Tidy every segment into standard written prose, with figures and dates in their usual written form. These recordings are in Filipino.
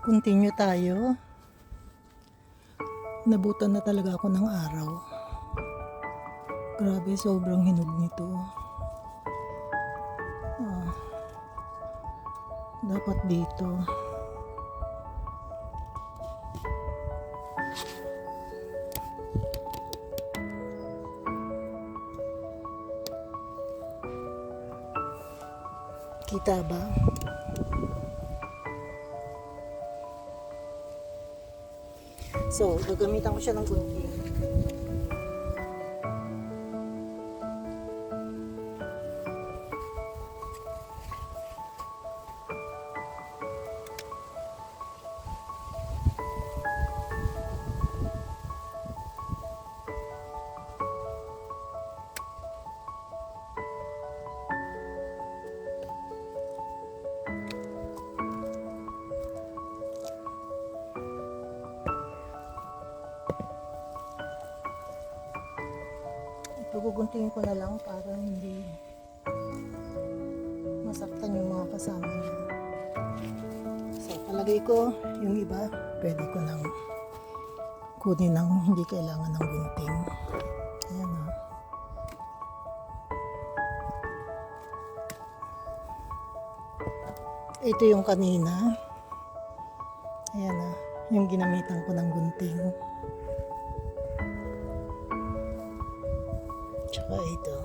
Continue tayo. Nabutan na talaga ako ng araw. Grabe, sobrang hinog nito. Dapat dito. Kita ba? So, gagamitan ko siya ng gunting. Guguntingin ko na lang para hindi masaktan yung mga kasama niya. So, palagay ko yung iba, pwede ko nang kunin ng hindi kailangan ng gunting. Ayan o. Ito yung kanina. Ayan o. Yung ginamitan ko ng gunting. Tsaka ito.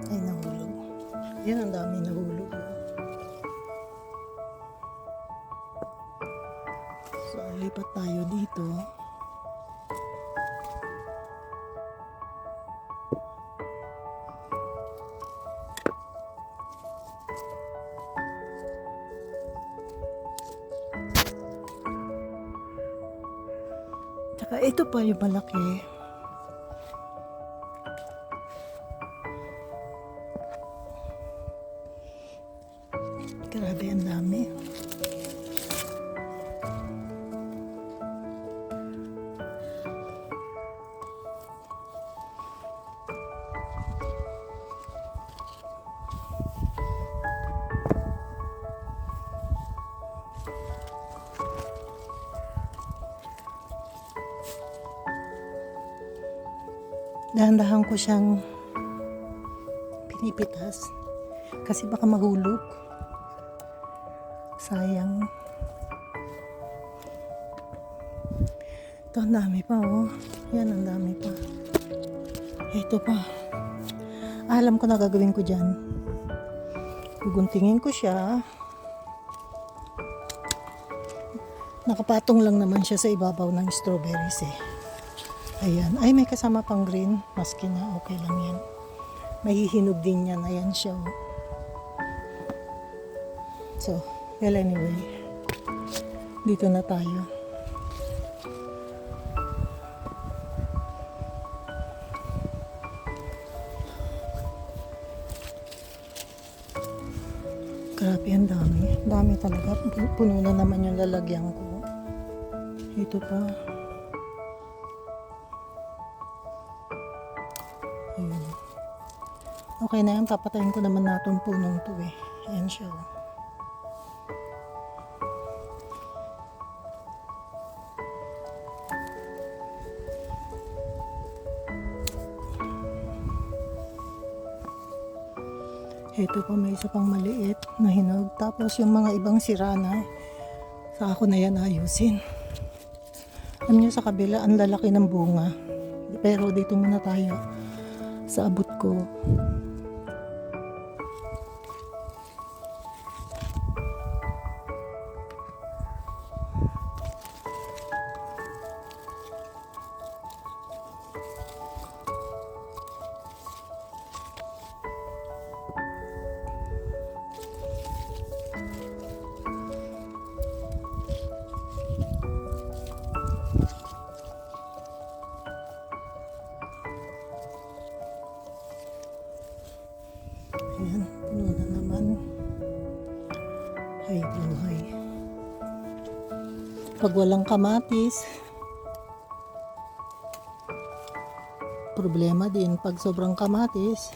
Ay, nahulog. Yan, ang dami nahulog. So, lipat tayo dito. Tsaka ito pa yung malaki. Grabe, ang dami. Dahan-dahan ko siyang pinipitas kasi baka mahulog. Sayang. Ito, ang dami pa oh. Yan, ang dami pa. Ito pa. Alam ko na gagawin ko dyan. Guguntingin ko siya. Nakapatong lang naman siya sa ibabaw ng strawberries eh. Ayan. Ay, may kasama pang green. Maski na, okay lang yan. Mahihinog din yan. Ayan siya. Oh. So, well anyway. Dito na tayo. Grabe, ang dami. Dami talaga. Puno na naman yung lalagyan ko. Ito pa. Ayun. Okay na yan. Papatayin ko naman na itong punong to eh. Ayan siya. Ito pa, may isa pang maliit na hinog. Tapos yung mga ibang sira na, sa ako na yan ayusin. Alam nyo, sa kabila, ang lalaki ng bunga. Pero dito muna tayo sa abot ko. Ayan, puno na naman. Ay, buhay. Pag walang kamatis, problema din. Pag sobrang kamatis,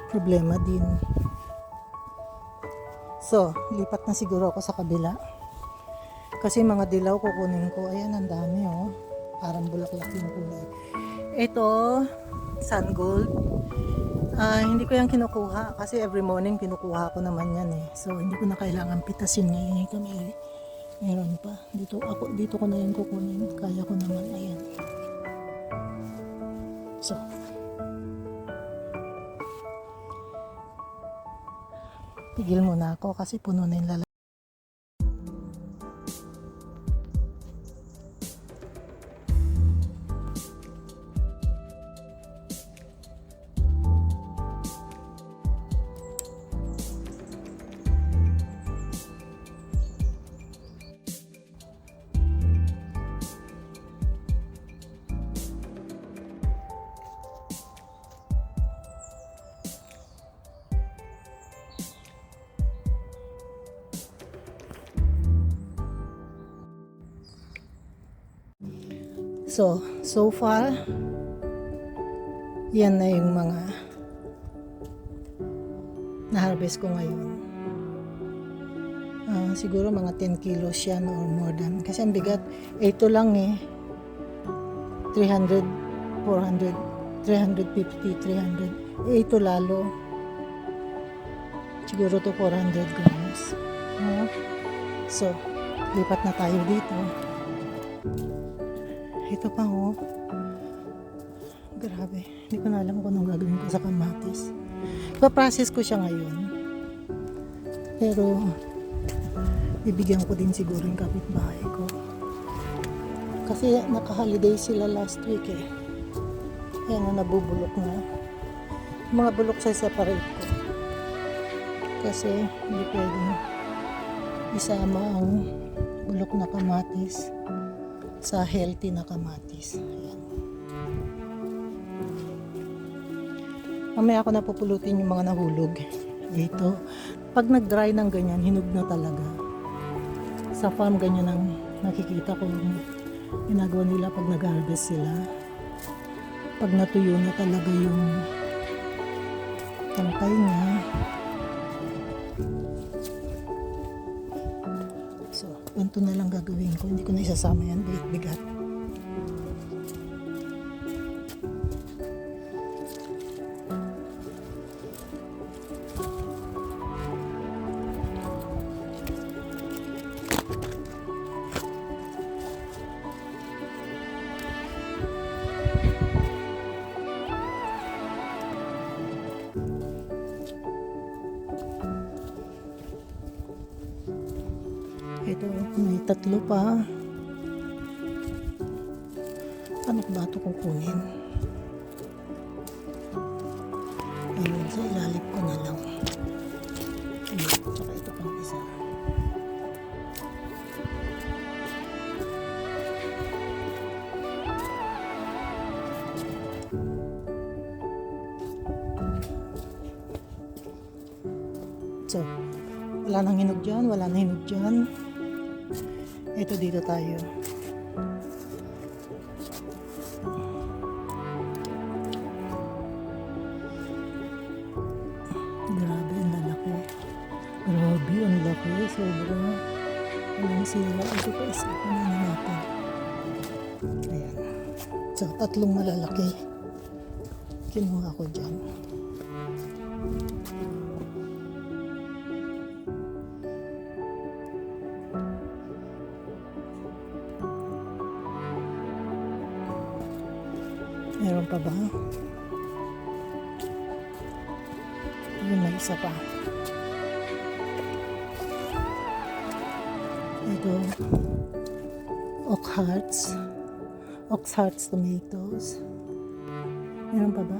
problema din. So, lipat na siguro ako sa kabila. Kasi mga dilaw kukunin ko. Ayan, ang dami oh. Parang bulaklak yung kulay. Ito, sun gold. Hindi ko yan kinukuha kasi every morning kinukuha ko naman yan eh. So, hindi ko na kailangan pitasin ngayon. Ito meron pa. Dito ko na yan kukunin. Kaya ko naman. Ayan. So, tigil muna ako kasi puno na yung lalaki. So far, yan na yung mga na-harvest ko ngayon. Siguro mga 10 kilos yan or more than. Kasi ang bigat, ito lang eh. 300, 400, 350, 300. Ito lalo. Siguro to 400 grams. So, lipat na tayo dito. Ito pa oh. Grabe. Hindi ko na alam kung anong gagawin ko sa kamatis. Pa-process ko siya ngayon. Pero, bibigyan ko din siguro yung kapitbahay ko. Kasi naka-holiday sila last week eh. Ayan na, nabubulok na. Mga bulok sa separate ko. Kasi, hindi pwedeng isama ang bulok na kamatis sa healthy na kamatis. Ayan. Mamaya ako napupulutin yung mga nahulog. Ito. Pag nag-dry ng ganyan, hinog na talaga. Sa farm, ganyan ang nakikita ko yung ginagawa nila pag nag-harvest sila. Pag natuyo na talaga yung tangkay niya. So, ganito na lang gagawin ko. Hindi ko na isasama yan. Bigat. Ito, may tatlo pa. Ano ba ito kukunin? Ayun, sa ilalim ko na lang. Ayun, tsaka ito pang isa. So, wala nang hinog dyan, wala nang hinog dyan. Ito dito tayo. Grabe, ang lalaki. Grabe, ang laki. Sobra. Walang sila. Ito pa isa pa na natin. Ayan. So, tatlong malalaki. Kinuha ko dyan. Meron pa ba? Ayun, may isa pa. Ito, Ox Hearts tomatoes. Meron pa ba?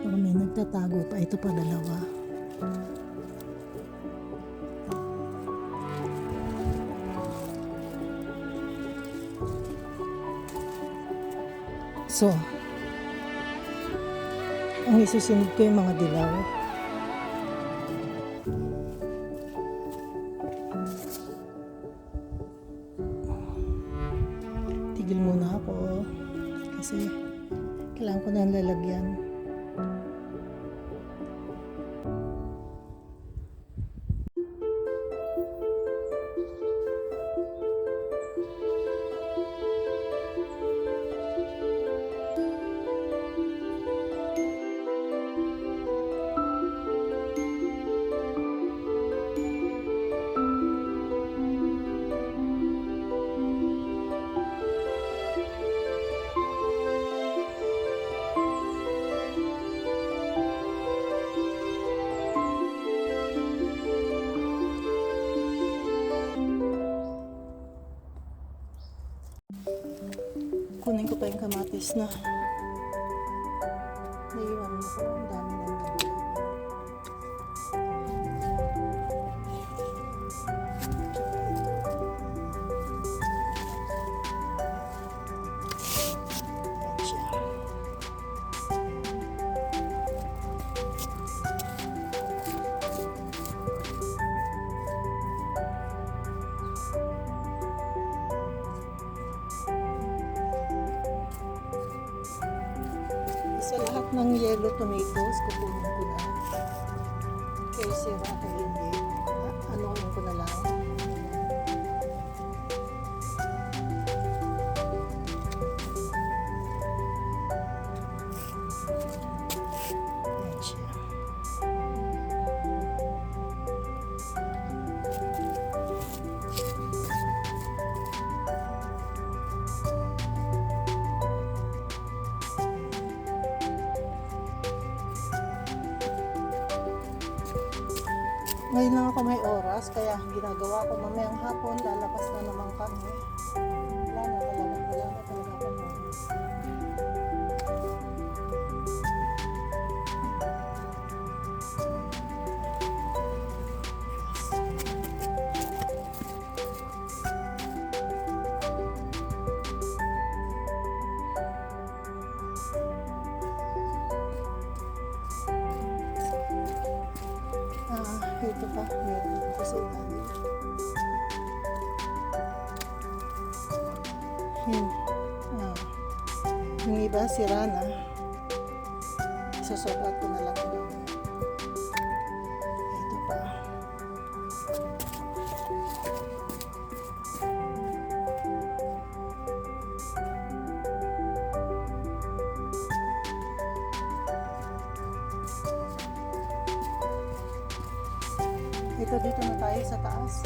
Pero may nagtatago pa. Ito pa dalawa. So, ang isusunod ko yung mga dilaw. Tigil muna ako kasi kailangan ko na yung lalagyan. Kunin ko pa yung kamatis na naiwan ko. Ang dami na nabulog. Ayan siya. Sa lahat ng yellow tomatoes, kukunin ko na. Kaya sira ko hindi. Ano ko na lang. Ayan siya. Ngayon lang ako may oras, kaya ginagawa ko mamayang hapon, lalabas na naman kami. Wala na talaga kami. Ito pa, meron ito sa ilalim. Yung iba, sira na. Isasobrat ko na lang ito. Ito pa. Ito dito na tayo sa taas.